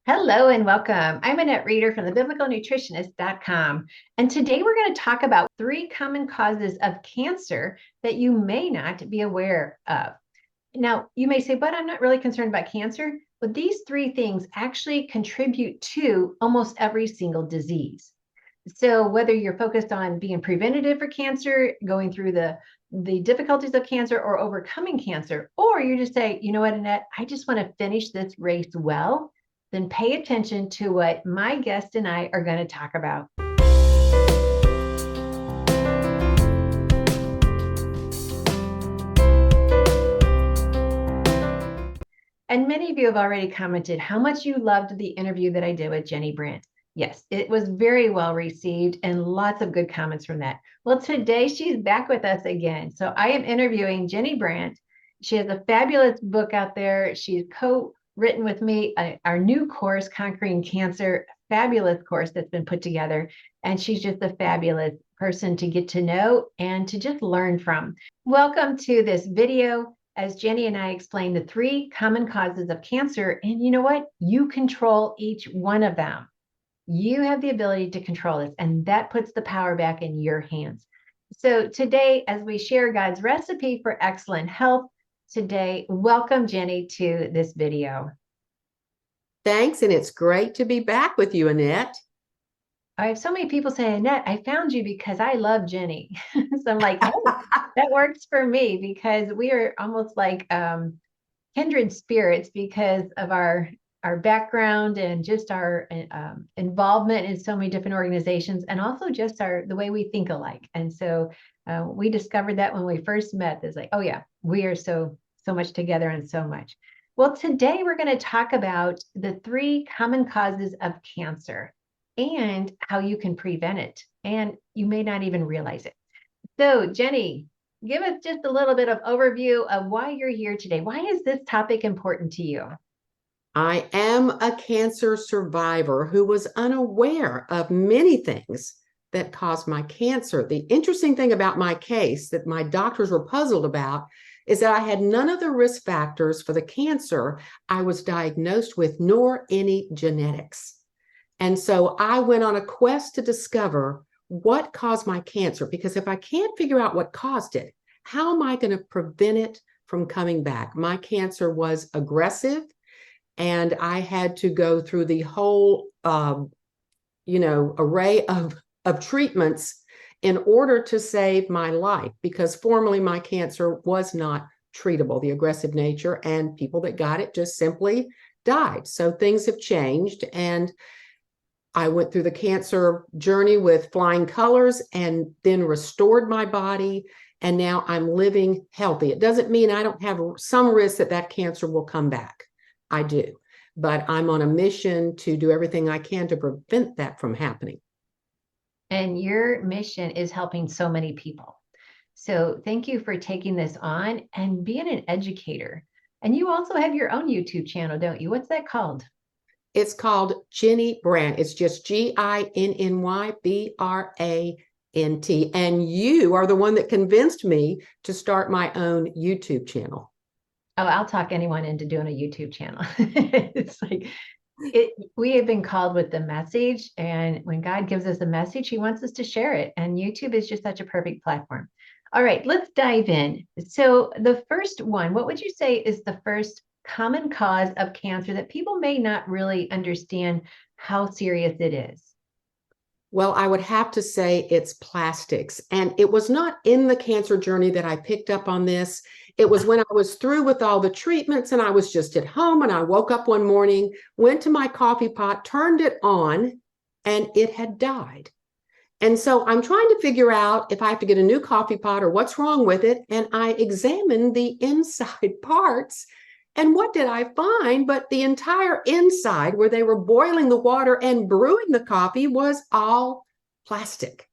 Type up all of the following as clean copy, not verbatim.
Hello and welcome. I'm Annette Reeder from thebiblicalnutritionist.com. And today we're going to talk about three common causes of cancer that you may not be aware of. Now, you may say, but I'm not really concerned about cancer. But these three things actually contribute to almost every single disease. So whether you're focused on being preventative for cancer, going through the difficulties of cancer or overcoming cancer, or you just say, you know what, Annette, I just want to finish this race well, then pay attention to what my guest and I are going to talk about. And many of you have already commented how much you loved the interview that I did with Ginny Brant. Yes, it was very well received and lots of good comments from that. Well, today she's back with us again. So I am interviewing Ginny Brant. She has a fabulous book out there. She's co-written with me our new course, Conquering Cancer, fabulous course that's been put together. And she's just a fabulous person to get to know and to just learn from. Welcome to this video as Ginny and I explain the three common causes of cancer. And you know what? You control each one of them. You have the ability to control this, and that puts the power back in your hands. So today, as we share God's recipe for excellent health, today, welcome Ginny to this video. Thanks, and it's great to be back with you, Annette. I have so many people saying, Annette, I found you because I love Ginny. So I'm like, oh, that works for me because we are almost like kindred spirits because of our background and just our involvement in so many different organizations, and also just the way we think alike. And so we discovered that when we first met, it's like, oh yeah, we are so much together and so much. Well, today we're going to talk about the three common causes of cancer and how you can prevent it. And you may not even realize it. So Ginny, give us just a little bit of overview of why you're here today. Why is this topic important to you? I am a cancer survivor who was unaware of many things that caused my cancer. The interesting thing about my case that my doctors were puzzled about is that I had none of the risk factors for the cancer I was diagnosed with, nor any genetics. And so I went on a quest to discover what caused my cancer, because if I can't figure out what caused it, how am I going to prevent it from coming back? My cancer was aggressive, and I had to go through the whole, array of treatments in order to save my life, because formerly my cancer was not treatable, the aggressive nature, and people that got it just simply died. So things have changed, and I went through the cancer journey with flying colors and then restored my body. And now I'm living healthy. It doesn't mean I don't have some risk that cancer will come back. I do. But I'm on a mission to do everything I can to prevent that from happening. And your mission is helping so many people. So thank you for taking this on and being an educator. And you also have your own YouTube channel, don't you? What's that called? It's called Ginny Brant. It's just GINNYBRANT. And you are the one that convinced me to start my own YouTube channel. Oh, I'll talk anyone into doing a YouTube channel. It's like we have been called with the message, and when God gives us a message, he wants us to share it. And YouTube is just such a perfect platform. All right, let's dive in. So the first one, what would you say is the first common cause of cancer that people may not really understand how serious it is? Well, I would have to say it's plastics. And it was not in the cancer journey that I picked up on this. It was when I was through with all the treatments and I was just at home, and I woke up one morning, went to my coffee pot, turned it on, and it had died. And so I'm trying to figure out if I have to get a new coffee pot or what's wrong with it. And I examined the inside parts. And what did I find? But the entire inside, where they were boiling the water and brewing the coffee, was all plastic.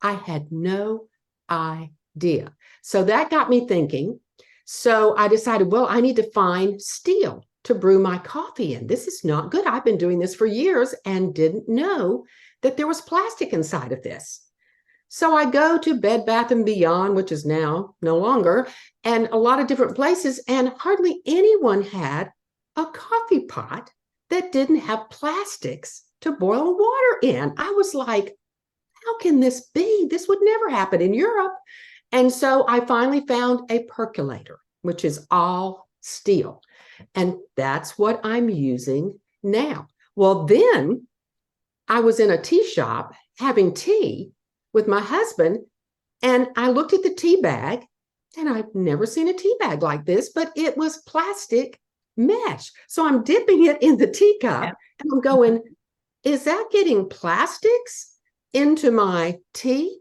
I had no idea. So that got me thinking. So I decided, well, I need to find steel to brew my coffee in. This is not good. I've been doing this for years and didn't know that there was plastic inside of this. So I go to Bed Bath & Beyond, which is now no longer, and a lot of different places, and hardly anyone had a coffee pot that didn't have plastics to boil water in. I was like, how can this be? This would never happen in Europe. And so I finally found a percolator, which is all steel. And that's what I'm using now. Well, then I was in a tea shop having tea with my husband, and I looked at the tea bag, and I've never seen a tea bag like this, but it was plastic mesh. So I'm dipping it in the teacup, and I'm going, is that getting plastics into my tea?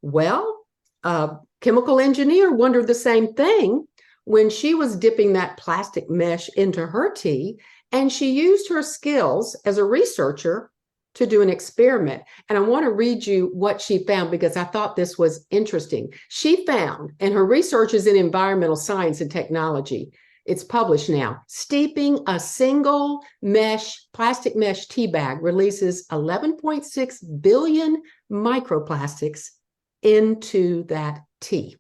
Well, a chemical engineer wondered the same thing when she was dipping that plastic mesh into her tea, and she used her skills as a researcher to do an experiment. And I want to read you what she found because I thought this was interesting. She found, and her research is in environmental science and technology, it's published now, steeping a single plastic mesh tea bag releases 11.6 billion microplastics into that tea.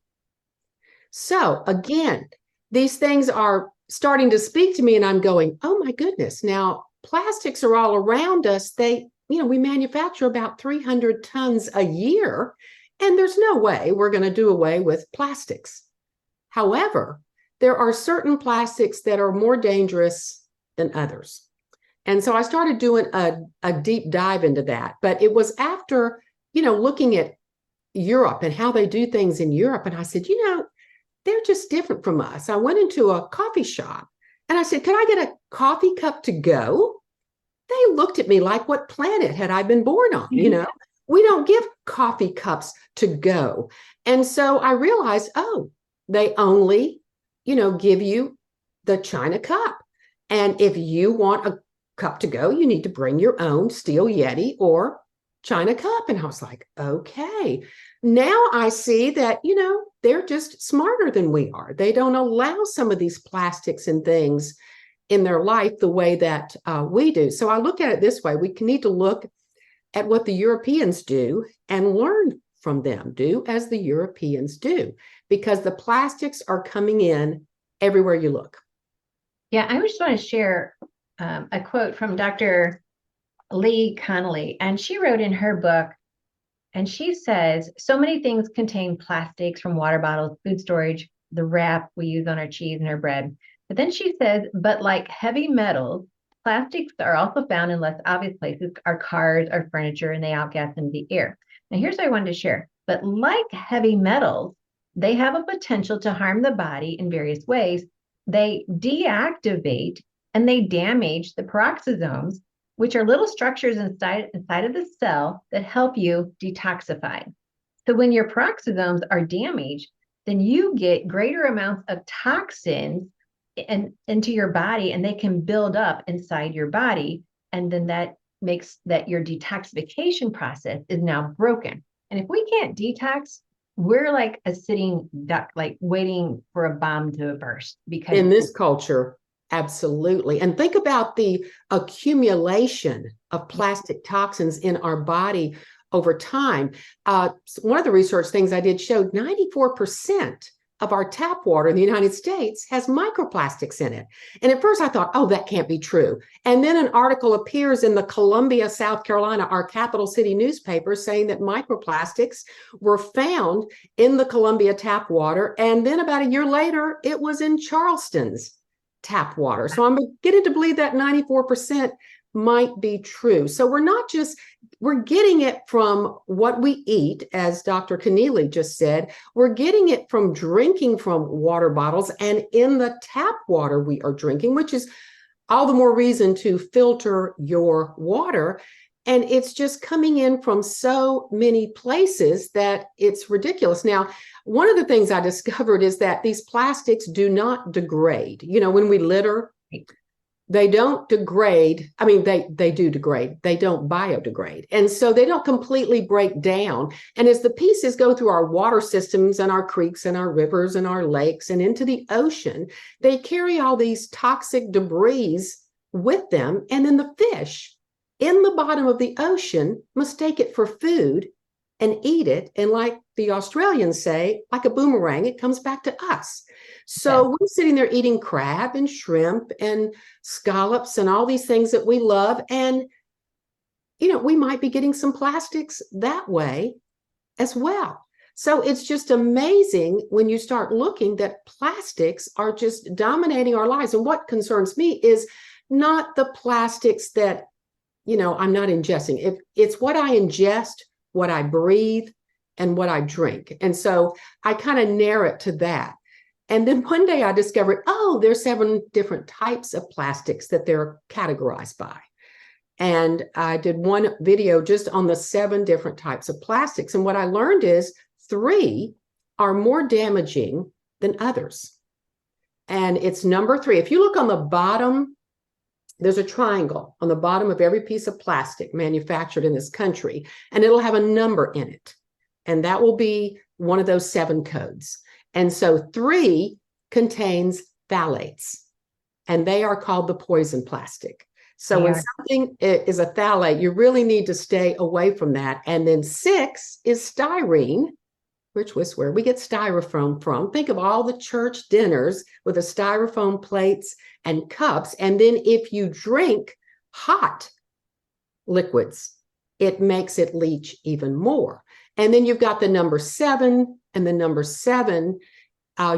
So again, these things are starting to speak to me, and I'm going, oh my goodness, now plastics are all around us. We manufacture about 300 tons a year, and there's no way we're going to do away with plastics. However, there are certain plastics that are more dangerous than others. And so I started doing a deep dive into that. But it was after, looking at Europe and how they do things in Europe. And I said, they're just different from us. I went into a coffee shop and I said, can I get a coffee cup to go? They looked at me like, what planet had I been born on? We don't give coffee cups to go. And so I realized, they only give you the China cup. And if you want a cup to go, you need to bring your own steel Yeti or China cup. And I was like, okay. Now I see that, they're just smarter than we are. They don't allow some of these plastics and things in their life the way that we do. So I look at it this way. We need to look at what the Europeans do and learn from them, do as the Europeans do, because the plastics are coming in everywhere you look. Yeah, I just want to share a quote from Dr. Lee Connolly, and she wrote in her book, and she says, so many things contain plastics, from water bottles, food storage, the wrap we use on our cheese and our bread. But then she says, but like heavy metals, plastics are also found in less obvious places, our cars, our furniture, and they outgas into the air. Now, here's what I wanted to share. But like heavy metals, they have a potential to harm the body in various ways. They deactivate and they damage the peroxisomes, which are little structures inside of the cell that help you detoxify. So when your peroxisomes are damaged, then you get greater amounts of toxins into your body, and they can build up inside your body. And then that makes that your detoxification process is now broken. And if we can't detox, we're like a sitting duck, like waiting for a bomb to burst. Because in this culture, absolutely. And think about the accumulation of plastic toxins in our body over time. One of the research things I did showed 94% of our tap water in the United States has microplastics in it. And at first I thought, that can't be true. And then an article appears in the Columbia, South Carolina, our capital city newspaper, saying that microplastics were found in the Columbia tap water. And then about a year later, it was in Charleston's tap water. So I'm beginning to believe that 94% might be true. So we're getting it from what we eat, as Dr. Keneally just said. We're getting it from drinking from water bottles and in the tap water we are drinking, which is all the more reason to filter your water. And it's just coming in from so many places that it's ridiculous. Now, one of the things I discovered is that these plastics do not degrade. When we litter, they don't degrade. I mean, they do degrade. They don't biodegrade. And so they don't completely break down. And as the pieces go through our water systems and our creeks and our rivers and our lakes and into the ocean, they carry all these toxic debris with them. And then the fish in the bottom of the ocean mistake it for food and eat it. And like the Australians say, like a boomerang, it comes back to us. So we're sitting there eating crab and shrimp and scallops and all these things that we love. And, we might be getting some plastics that way as well. So it's just amazing when you start looking that plastics are just dominating our lives. And what concerns me is not the plastics that, I'm not ingesting. It's what I ingest, what I breathe, and what I drink. And so I kind of narrow it to that. And then one day I discovered, there's 7 different types of plastics that they're categorized by. And I did one video just on the 7 different types of plastics. And what I learned is 3 are more damaging than others. And it's number 3. If you look on the bottom, there's a triangle on the bottom of every piece of plastic manufactured in this country, and it'll have a number in it. And that will be one of those 7 codes. And so 3 contains phthalates, and they are called the poison plastic. So when something is a phthalate, you really need to stay away from that. And then 6 is styrene, which was where we get styrofoam from. Think of all the church dinners with the styrofoam plates and cups. And then if you drink hot liquids, it makes it leach even more. And then you've got the number 7, and the number 7,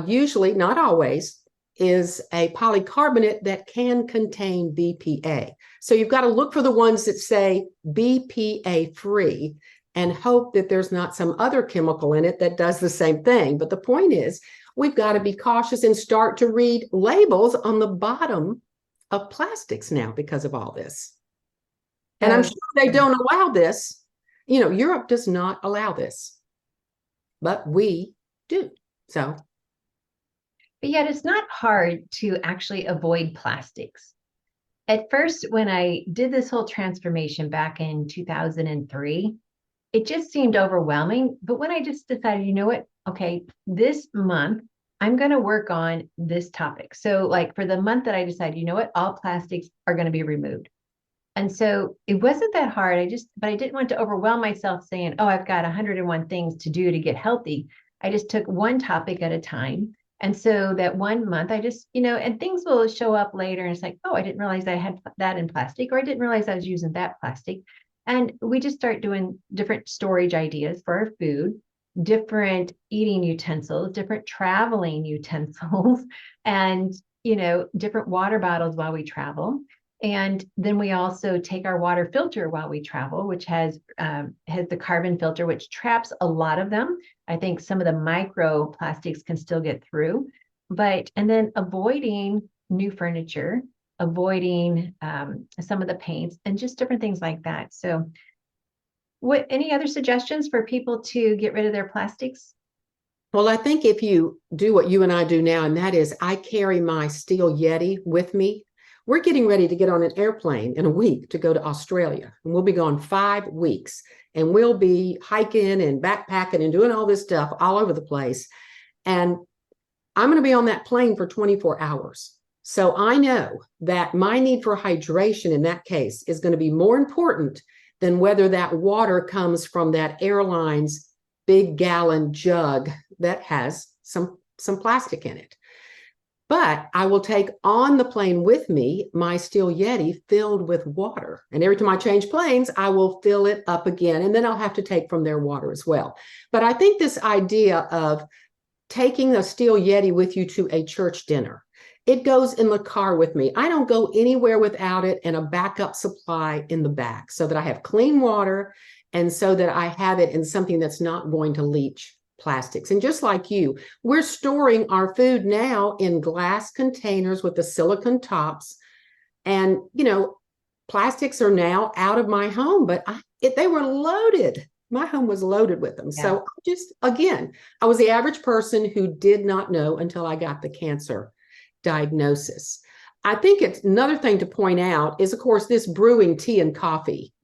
usually, not always, is a polycarbonate that can contain BPA. So you've got to look for the ones that say BPA free and hope that there's not some other chemical in it that does the same thing. But the point is, we've got to be cautious and start to read labels on the bottom of plastics now because of all this. And I'm sure they don't allow this. Europe does not allow this, but we do. So. But yet it's not hard to actually avoid plastics. At first, when I did this whole transformation back in 2003, it just seemed overwhelming. But when I just decided, you know what? Okay, this month, I'm going to work on this topic. So like for the month that I decided, you know what? All plastics are going to be removed. And so it wasn't that hard. But I didn't want to overwhelm myself saying, I've got 101 things to do to get healthy. I just took one topic at a time. And so that one month I just, and things will show up later. And it's like, I didn't realize I had that in plastic, or I didn't realize I was using that plastic. And we just start doing different storage ideas for our food, different eating utensils, different traveling utensils, and, different water bottles while we travel. And then we also take our water filter while we travel, which has the carbon filter, which traps a lot of them. I think some of the microplastics can still get through, and then avoiding new furniture, avoiding some of the paints, and just different things like that. So any other suggestions for people to get rid of their plastics? Well, I think if you do what you and I do now, and that is I carry my steel Yeti with me. We're getting ready to get on an airplane in a week to go to Australia, and we'll be gone 5 weeks, and we'll be hiking and backpacking and doing all this stuff all over the place. And I'm going to be on that plane for 24 hours. So I know that my need for hydration in that case is going to be more important than whether that water comes from that airline's big gallon jug that has some plastic in it. But I will take on the plane with me my steel Yeti filled with water. And every time I change planes, I will fill it up again. And then I'll have to take from their water as well. But I think this idea of taking a steel Yeti with you to a church dinner, it goes in the car with me. I don't go anywhere without it, and a backup supply in the back so that I have clean water and so that I have it in something that's not going to leach plastics. And just like you, we're storing our food now in glass containers with the silicone tops. And, plastics are now out of my home, but they were loaded. My home was loaded with them. Yeah. So I was the average person who did not know until I got the cancer diagnosis. I think it's another thing to point out is, of course, this brewing tea and coffee,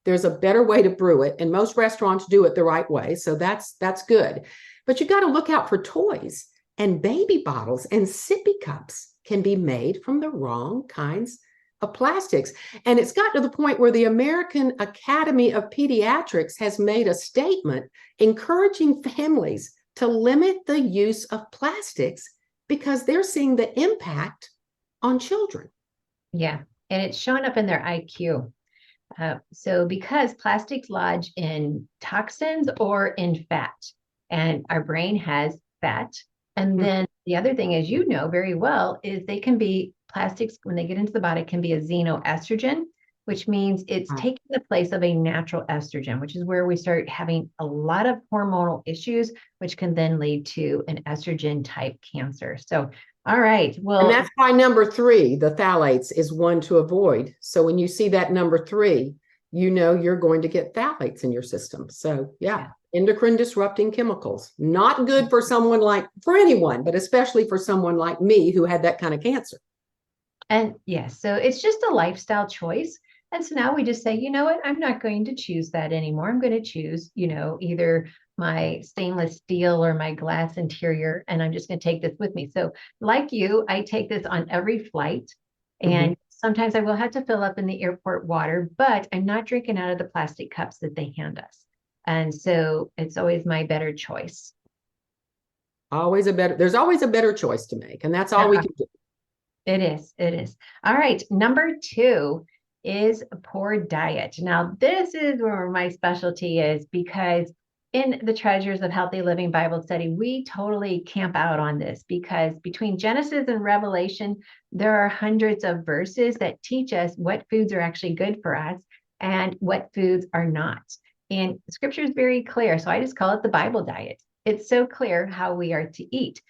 there's a better way to brew it, and most restaurants do it the right way. So that's good. But you got to look out for toys, and baby bottles and sippy cups can be made from the wrong kinds of plastics. And it's got to the point where the American Academy of Pediatrics has made a statement encouraging families to limit the use of plastics because they're seeing the impact on children. Yeah. And it's showing up in their IQ. So because plastics lodge in toxins or in fat, and our brain has fat. And then the other thing, as you know very well, is they can be plastics when they get into the body, can be a xenoestrogen, which means it's taking the place of a natural estrogen, which is where we start having a lot of hormonal issues, which can then lead to an estrogen type cancer. So, all right. Well, and that's why number 3, the phthalates, is one to avoid. So when you see that number 3, you know you're going to get phthalates in your system. So yeah, endocrine disrupting chemicals, not good for anyone, but especially for someone like me who had that kind of cancer. And yes, so it's just a lifestyle choice. And so now we just say, you know what, I'm not going to choose that anymore. I'm going to choose, either my stainless steel or my glass interior, and I'm just going to take this with me. So, like you, I take this on every flight. And sometimes I will have to fill up in the airport water, but I'm not drinking out of the plastic cups that they hand us. And so it's always my better choice. There's always a better choice to make. And that's all we can do. It is. It is. All right. Number 2 is a poor diet. Now, this is where my specialty is, because in the Treasures of Healthy Living Bible Study, we totally camp out on this, because between Genesis and Revelation, there are hundreds of verses that teach us what foods are actually good for us and what foods are not. And scripture is very clear. So I just call it the Bible diet. It's so clear how we are to eat.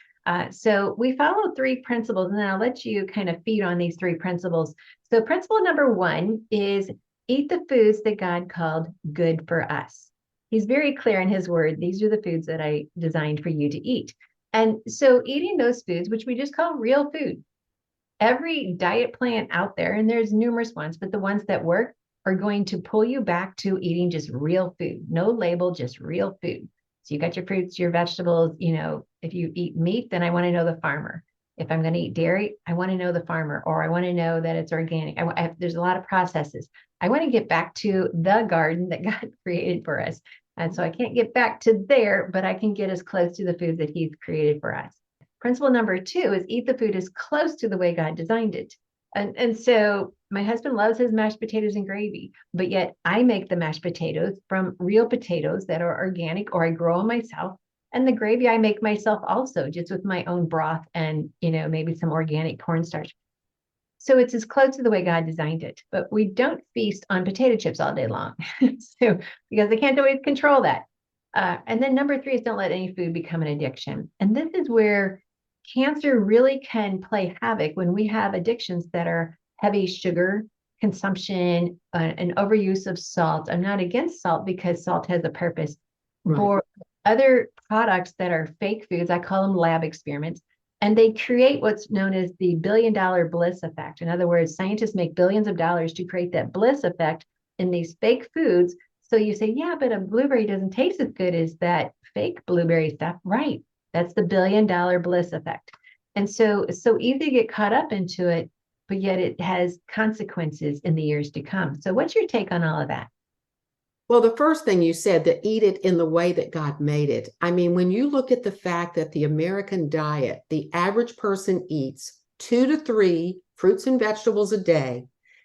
So we follow 3 principles, and then I'll let you kind of feed on these 3 principles. So principle number 1 is eat the foods that God called good for us. He's very clear in his word. These are the foods that I designed for you to eat. And so eating those foods, which we just call real food, every diet plan out there, and there's numerous ones, but the ones that work are going to pull you back to eating just real food, no label, just real food. So you got your fruits, your vegetables, if you eat meat, then I want to know the farmer. If I'm going to eat dairy, I want to know the farmer, or I want to know that it's organic. There's a lot of processes. I want to get back to the garden that God created for us. And so I can't get back to there, but I can get as close to the food that he's created for us. Principle number 2 is eat the food as close to the way God designed it. And so my husband loves his mashed potatoes and gravy, but yet I make the mashed potatoes from real potatoes that are organic, or I grow them myself. And the gravy I make myself also, just with my own broth and, maybe some organic cornstarch. So it's as close to the way God designed it, but we don't feast on potato chips all day long. So because they can't always control that. And then number 3 is don't let any food become an addiction. And this is where cancer really can play havoc when we have addictions that are heavy sugar consumption, and overuse of salt. I'm not against salt because salt has a purpose. Right. For other products that are fake foods, I call them lab experiments, and they create what's known as the $billion bliss effect. In other words, scientists make billions of dollars to create that bliss effect in these fake foods. So you say, yeah, but a blueberry doesn't taste as good as that fake blueberry stuff. Right. That's the $1 billion bliss effect. And so it's so easy to get caught up into it, but yet it has consequences in the years to come. So what's your take on all of that? Well, the first thing you said, to eat it in the way that God made it. I mean, when you look at the fact that the American diet, the average person eats 2 to 3 fruits and vegetables a day,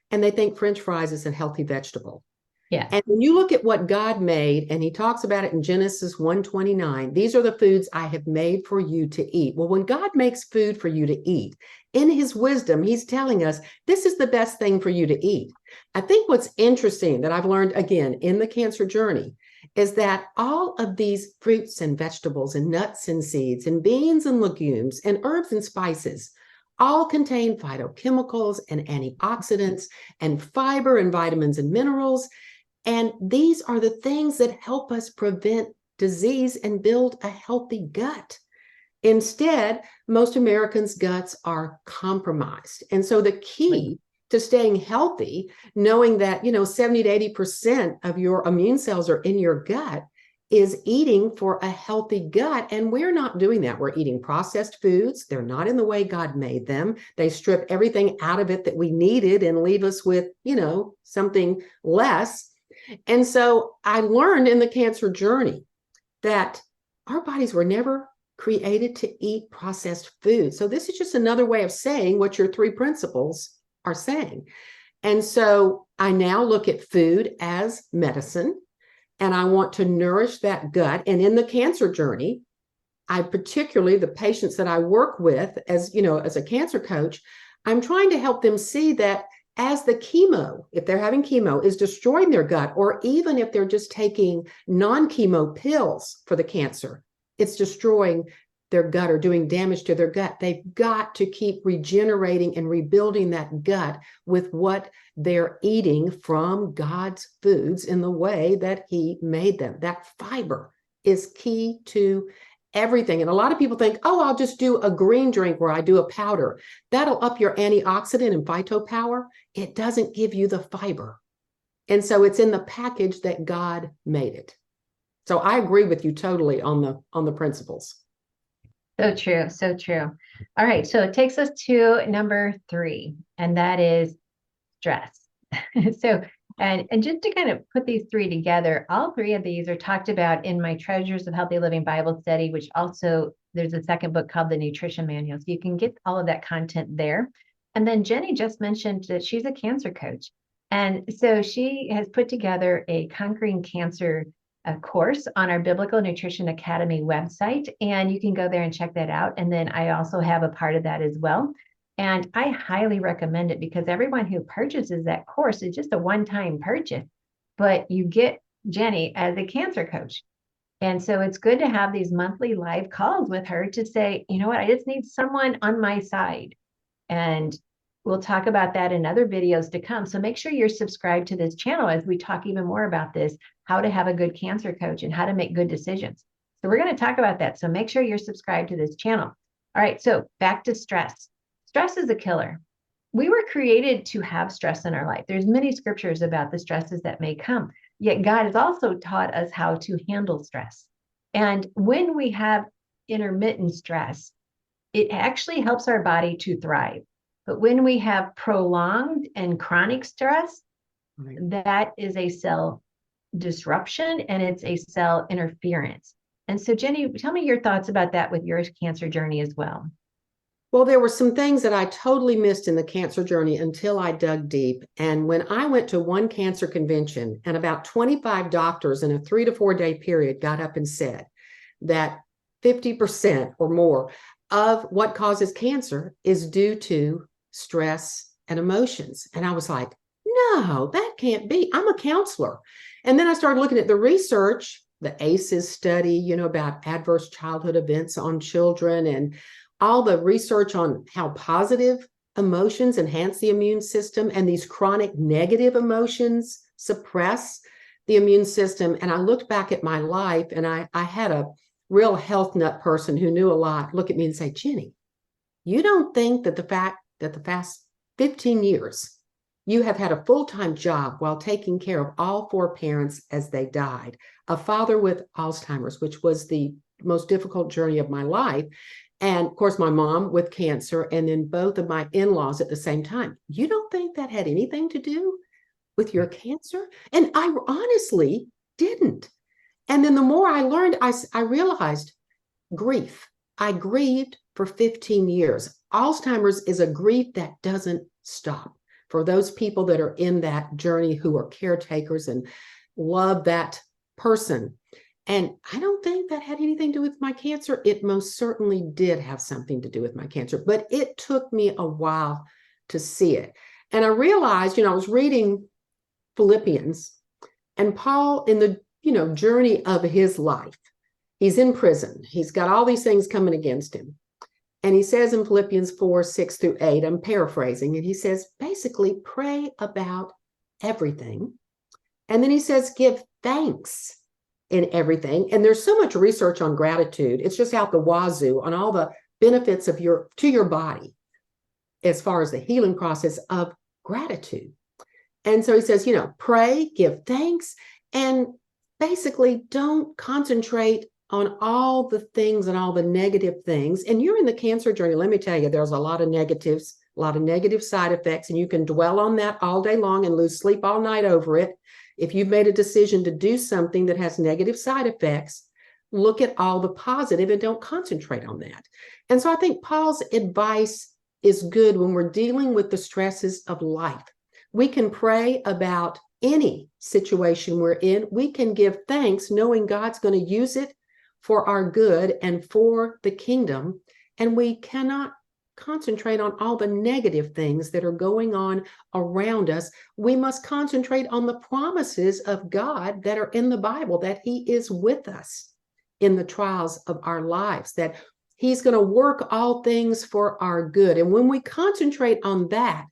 and they think French fries is a healthy vegetable. Yeah. And when you look at what God made, and he talks about it in Genesis 1:29, these are the foods I have made for you to eat. Well, when God makes food for you to eat, in his wisdom, he's telling us this is the best thing for you to eat. I think what's interesting that I've learned again in the cancer journey is that all of these fruits and vegetables and nuts and seeds and beans and legumes and herbs and spices all contain phytochemicals and antioxidants and fiber and vitamins and minerals. And these are the things that help us prevent disease and build a healthy gut. Instead, most Americans' guts are compromised. And so the key to staying healthy, knowing that, 70 to 80% of your immune cells are in your gut, is eating for a healthy gut. And we're not doing that. We're eating processed foods. They're not in the way God made them. They strip everything out of it that we needed and leave us with, something less. And so I learned in the cancer journey that our bodies were never created to eat processed food. So this is just another way of saying what your three principles are saying. And so I now look at food as medicine, and I want to nourish that gut. And in the cancer journey, I particularly the patients that I work with as, as a cancer coach, I'm trying to help them see that as the chemo, if they're having chemo, is destroying their gut, or even if they're just taking non-chemo pills for the cancer, it's destroying their gut or doing damage to their gut. They've got to keep regenerating and rebuilding that gut with what they're eating from God's foods in the way that He made them. That fiber is key to everything. And a lot of people think, oh, I'll just do a green drink where I do a powder. That'll up your antioxidant and phytopower. It doesn't give you the fiber. And so it's in the package that God made it. So I agree with you totally on the principles. So true. So true. All right. So it takes us to number 3, and that is stress. So, and just to kind of put these 3 together, all 3 of these are talked about in my Treasures of Healthy Living Bible study, which also there's a second book called the Nutrition Manual. So you can get all of that content there. And then Jenny just mentioned that she's a cancer coach. And so she has put together a Conquering Cancer course on our Biblical Nutrition Academy website. And you can go there and check that out. And then I also have a part of that as well. And I highly recommend it because everyone who purchases that course is just a one-time purchase, but you get Jenny as a cancer coach. And so it's good to have these monthly live calls with her to say, you know what, I just need someone on my side. And we'll talk about that in other videos to come. So make sure you're subscribed to this channel as we talk even more about this, how to have a good cancer coach and how to make good decisions. So we're going to talk about that. So make sure you're subscribed to this channel. All right, so back to stress. Stress is a killer. We were created to have stress in our life. There's many scriptures about the stresses that may come. Yet God has also taught us how to handle stress. And when we have intermittent stress, it actually helps our body to thrive. But when we have prolonged and chronic stress, that is a cell disruption and it's a cell interference. And so, Jenny, tell me your thoughts about that with your cancer journey as well. Well, there were some things that I totally missed in the cancer journey until I dug deep. And when I went to one cancer convention, and about 25 doctors in a 3 to 4 day period got up and said that 50% or more of what causes cancer is due to stress and emotions. And I was like, no, that can't be. I'm a counselor. And then I started looking at the research, the ACEs study, about adverse childhood events on children, and all the research on how positive emotions enhance the immune system and these chronic negative emotions suppress the immune system. And I looked back at my life, and I had a real health nut person who knew a lot look at me and say, Ginny, you don't think that the fact that the past 15 years you have had a full-time job while taking care of all 4 parents as they died, a father with Alzheimer's, which was the most difficult journey of my life, and of course my mom with cancer, and then both of my in-laws at the same time. You don't think that had anything to do with your cancer? And I honestly didn't. And then the more I learned, I realized grief. I grieved for 15 years. Alzheimer's is a grief that doesn't stop. For those people that are in that journey who are caretakers and love that person. And I don't think that had anything to do with my cancer. It most certainly did have something to do with my cancer, but it took me a while to see it. And I realized, I was reading Philippians, and Paul, in the, journey of his life, he's in prison. He's got all these things coming against him. And he says in Philippians 4:6-8, I'm paraphrasing, and he says, basically, pray about everything. And then he says, give thanks in everything. And there's so much research on gratitude. It's just out the wazoo on all the benefits of to your body as far as the healing process of gratitude. And so he says, pray, give thanks, and basically don't concentrate on all the things and all the negative things. And you're in the cancer journey. Let me tell you, there's a lot of negatives, a lot of negative side effects, and you can dwell on that all day long and lose sleep all night over it. If you've made a decision to do something that has negative side effects, look at all the positive and don't concentrate on that. And so I think Paul's advice is good when we're dealing with the stresses of life. We can pray about any situation we're in. We can give thanks knowing God's going to use it for our good and for the kingdom. And we cannot concentrate on all the negative things that are going on around us. We must concentrate on the promises of God that are in the Bible, that He is with us in the trials of our lives, that He's going to work all things for our good. And when we concentrate on that,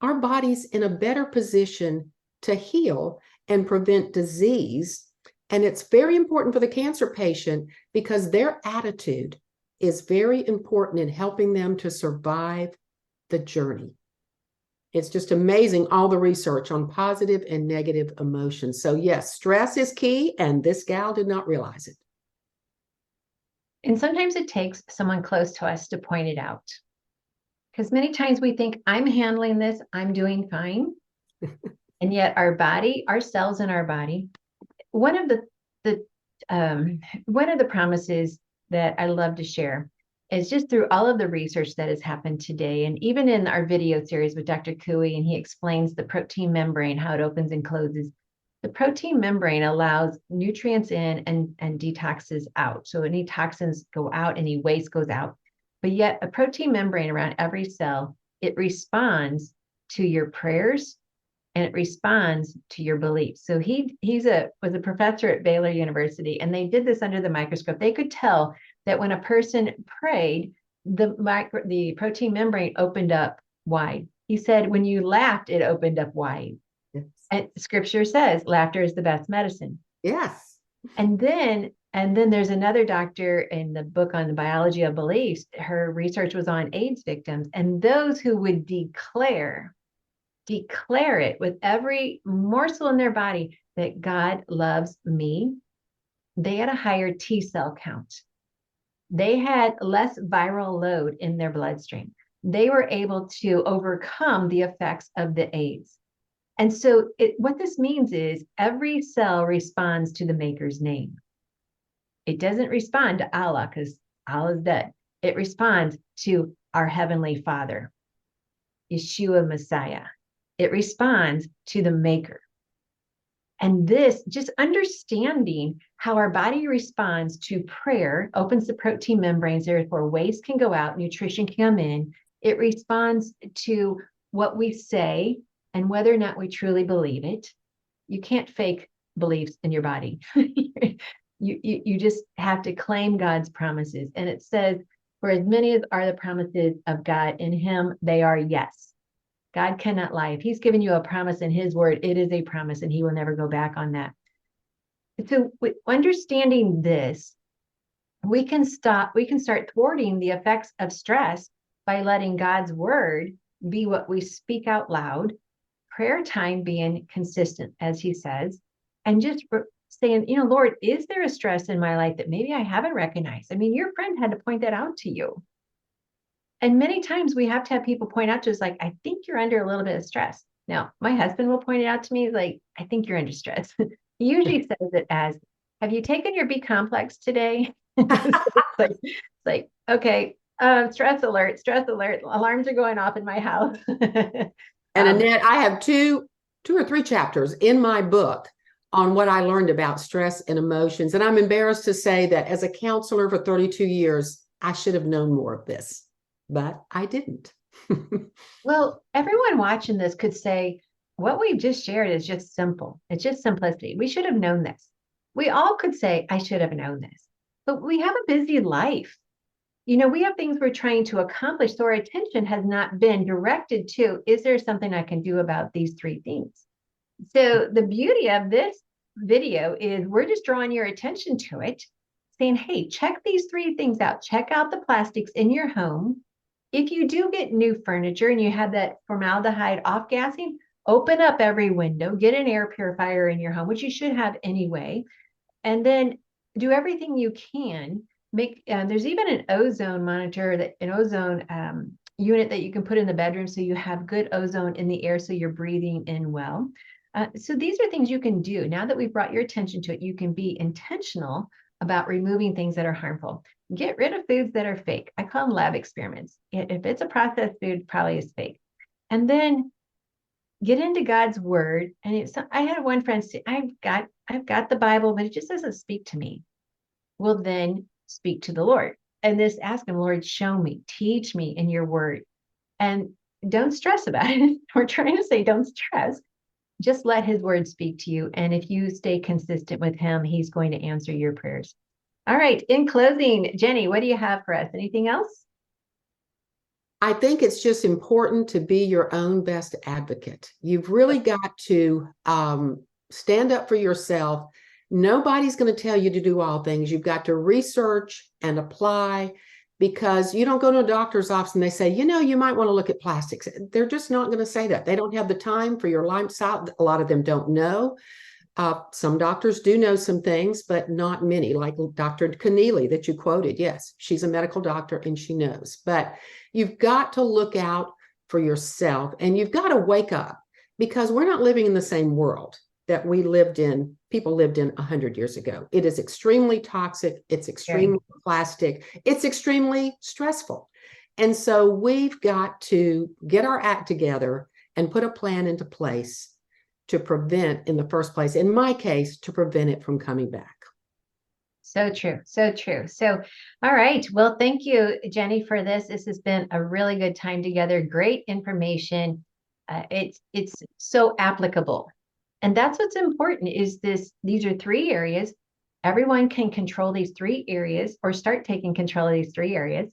our body's in a better position to heal and prevent disease. And it's very important for the cancer patient because their attitude is very important in helping them to survive the journey. It's just amazing, all the research on positive and negative emotions. So yes, stress is key, and this gal did not realize it. And sometimes it takes someone close to us to point it out. Because many times we think, I'm handling this, I'm doing fine. And yet our body, our cells in our body, one of the promises that I love to share is just through all of the research that has happened today, and even in our video series with Dr. Cooey, and he explains the protein membrane, how it opens and closes. The protein membrane allows nutrients in and detoxes out. So any toxins go out, any waste goes out. But yet a protein membrane around every cell, it responds to your prayers and it responds to your beliefs. So he was a professor at Baylor University, and they did this under the microscope. They could tell that when a person prayed, the protein membrane opened up wide. He said, when you laughed, it opened up wide. Yes. And scripture says laughter is the best medicine. Yes. And then there's another doctor in the book on the biology of beliefs. Her research was on AIDS victims, and those who would declare it with every morsel in their body that God loves me, they had a higher T cell count. They had less viral load in their bloodstream. They were able to overcome the effects of the AIDS. And so what this means is every cell responds to the maker's name. It doesn't respond to Allah because Allah is dead. It responds to our Heavenly Father, Yeshua Messiah. It responds to the maker. And this, just understanding how our body responds to prayer, opens the protein membranes, therefore waste can go out, nutrition can come in. It responds to what we say and whether or not we truly believe it. You can't fake beliefs in your body. You just have to claim God's promises. And it says, for as many as are the promises of God in Him, they are yes. God cannot lie. If He's given you a promise in His word, it is a promise and He will never go back on that. So with understanding this, we can start thwarting the effects of stress by letting God's word be what we speak out loud, prayer time being consistent, as He says, and just saying, Lord, is there a stress in my life that maybe I haven't recognized? I mean, your friend had to point that out to you. And many times we have to have people point out to us, like, I think you're under a little bit of stress. Now, my husband will point it out to me, like, I think you're under stress. He usually says it as, have you taken your B complex today? It's like, okay, stress alert, alarms are going off in my house. And Annette, I have two or three chapters in my book on what I learned about stress and emotions. And I'm embarrassed to say that as a counselor for 32 years, I should have known more of this, but I didn't. Well, everyone watching this could say, what we've just shared is just simple. It's just simplicity. We should have known this. We all could say, I should have known this. But we have a busy life. We have things we're trying to accomplish. So our attention has not been directed to, is there something I can do about these three things? So the beauty of this video is we're just drawing your attention to it, saying, hey, check these three things out. Check out the plastics in your home. If you do get new furniture and you have that formaldehyde off-gassing, open up every window, get an air purifier in your home, which you should have anyway, and then do everything you can. There's even an ozone monitor, an ozone unit that you can put in the bedroom so you have good ozone in the air so you're breathing in well. So these are things you can do. Now that we've brought your attention to it, you can be intentional about removing things that are harmful. Get rid of foods that are fake. I call them lab experiments. If it's a processed food, probably is fake. And then get into God's word. And I had one friend say, I've got the Bible, but it just doesn't speak to me. Well, then speak to the Lord. And this ask him, Lord, show me, teach me in your word. And don't stress about it. We're trying to say don't stress. Just let his word speak to you. And if you stay consistent with him, he's going to answer your prayers. All right. In closing, Jenny, what do you have for us? Anything else? I think it's just important to be your own best advocate. You've really got to stand up for yourself. Nobody's going to tell you to do all things. You've got to research and apply, because you don't go to a doctor's office and they say, you know, you might want to look at plastics. They're just not going to say that. They don't have the time for your lifestyle. A lot of them don't know. Some doctors do know some things, but not many, like Dr. Keneally that you quoted. Yes, she's a medical doctor and she knows. But you've got to look out for yourself, and you've got to wake up, because we're not living in the same world that people lived in 100 years ago. It is extremely toxic. It's extremely plastic. It's extremely stressful. And so we've got to get our act together and put a plan into place to prevent, in the first place, in my case, to prevent it from coming back. So true. So true. So, all right. Well, thank you, Jenny, for this. This has been a really good time together. Great information. It's so applicable. And that's what's important is these are 3 areas. Everyone can control these 3 areas or start taking control of these 3 areas.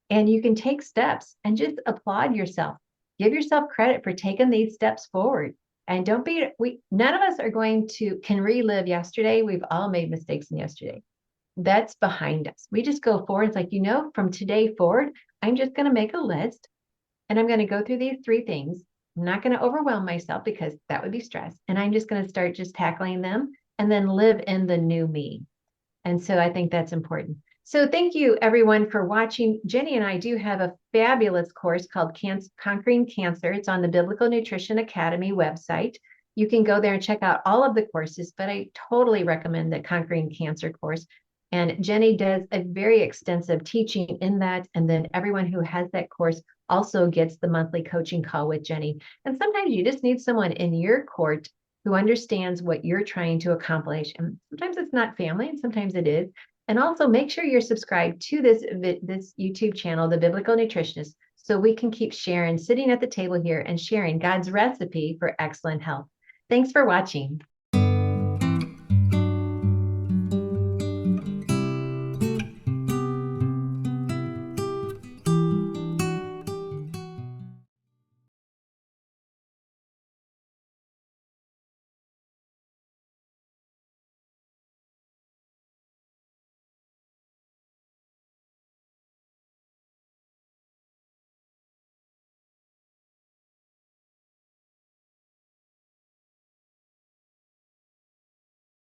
And you can take steps and just applaud yourself. Give yourself credit for taking these steps forward. And none of us can relive yesterday. We've all made mistakes in yesterday. That's behind us. We just go forward. It's like, from today forward, I'm just going to make a list and I'm going to go through these 3 things. I'm not going to overwhelm myself because that would be stress. And I'm just going to start just tackling them and then live in the new me. And so I think that's important. So thank you everyone for watching. Jenny and I do have a fabulous course called Conquering Cancer. It's on the Biblical Nutrition Academy website. You can go there and check out all of the courses, but I totally recommend the Conquering Cancer course. And Jenny does a very extensive teaching in that. And then everyone who has that course also gets the monthly coaching call with Jenny. And sometimes you just need someone in your court who understands what you're trying to accomplish. And sometimes it's not family, and sometimes it is. And also make sure you're subscribed to this YouTube channel, The Biblical Nutritionist, so we can keep sitting at the table here and sharing God's recipe for excellent health. Thanks for watching.